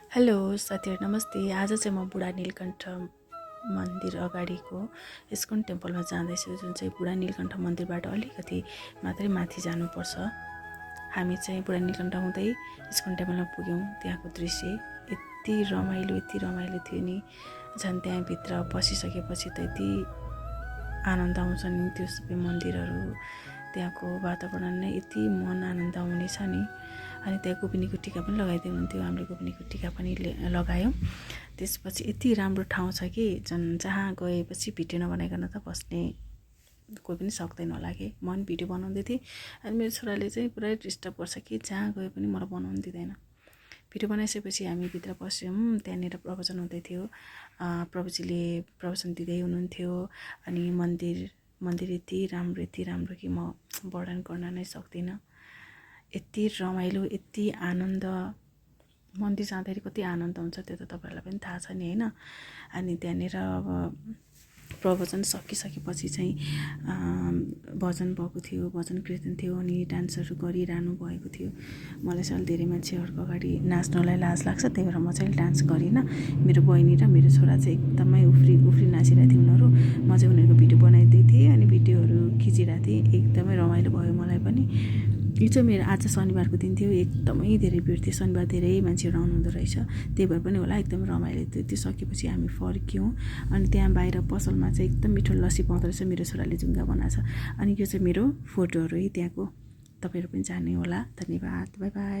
Hello साथीहरू नमस्ते। आज चाहिँ म बुढा नीलकण्ठ मन्दिर अगाडिको इस्कन टेम्पलमा जाँदैछु, जुन चाहिँ बुढा नीलकण्ठ मन्दिरबाट अलिकति मात्रै माथि जानुपर्छ। हामी चाहिँ बुढा नीलकण्ठ हुँदै इस्कन टेम्पलमा पुग्यौँ। त्यहाँको दृश्य यति रमाइलो थियो नि। झन् त्यहाँभित्र पसिसकेपछि त यति आनन्द आउँछ नि। त्यो सबै मन्दिरहरू, त्यहाँको वातावरण नै यति मन आनन्द आउने छ नि। अनि त्यहाँ गोपिनीको टिका पनि लगाइदिनु हुन्थ्यो। हामीले गोपिनीको टिका पनि लगायौँ। त्यसपछि यति राम्रो ठाउँ छ कि जहाँ गएपछि भिडियो नबनाइकन त बस्ने कोही पनि सक्दैन होला कि। म पनि भिडियो बनाउँदै थिएँ, अनि मेरो छोराले चाहिँ पुरै डिस्टर्ब गर्छ कि जहाँ गए पनि मलाई बनाउनु दिँदैन। भिडियो बनाइसकेपछि हामी भित्र पस्यौँ। त्यहाँनिर प्रवचन हुँदै थियो। प्रभुजीले प्रवचन दिँदै हुनुहुन्थ्यो। अनि मन्दिर यति राम्रो कि म वर्णन गर्न नै सक्दिनँ। यति रमाइलो, यति आनन्द। मन्दिर जाँदाखेरि कति आनन्द हुन्छ त्यो त तपाईँहरूलाई पनि थाहा छ नि, होइन? अनि त्यहाँनिर अब प्रवचन सकिसकेपछि चाहिँ भजन भएको थियो, भजन कीर्तन थियो, अनि डान्सहरू गरिरहनु भएको थियो। मलाई चाहिँ धेरै मान्छेहरूको अगाडि नाच्नलाई लाज लाग्छ, त्यही भएर म चाहिँ डान्स गरिनँ। मेरो बहिनी र मेरो छोरा चाहिँ एकदमै उफ्री नाचिरहेको थियो उनीहरू। म चाहिँ उनीहरूको भिडियो बनाइदिएको थिएँ अनि भिडियोहरू खिचिरहेको थिएँ। एकदमै रमाइलो भयो मलाई पनि। यो चाहिँ मेरो आज शनिबारको दिन थियो। एकदमै धेरै भिड थियो। शनिबार धेरै मान्छेहरू आउनुहुँदो रहेछ, त्यही भएर पनि होला एकदम रमाइलो थियो। त्यो सकेपछि हामी फर्क्यौँ। अनि त्यहाँ बाहिर पसलमा चाहिँ एकदम मिठो लस्सी पाउँदो रहेछ। मेरो छोराले जुङ्गा बनाएको छ। अनि यो चाहिँ मेरो फोटोहरू है त्यहाँको। तपाईँहरू पनि जाने होला। धन्यवाद। By by.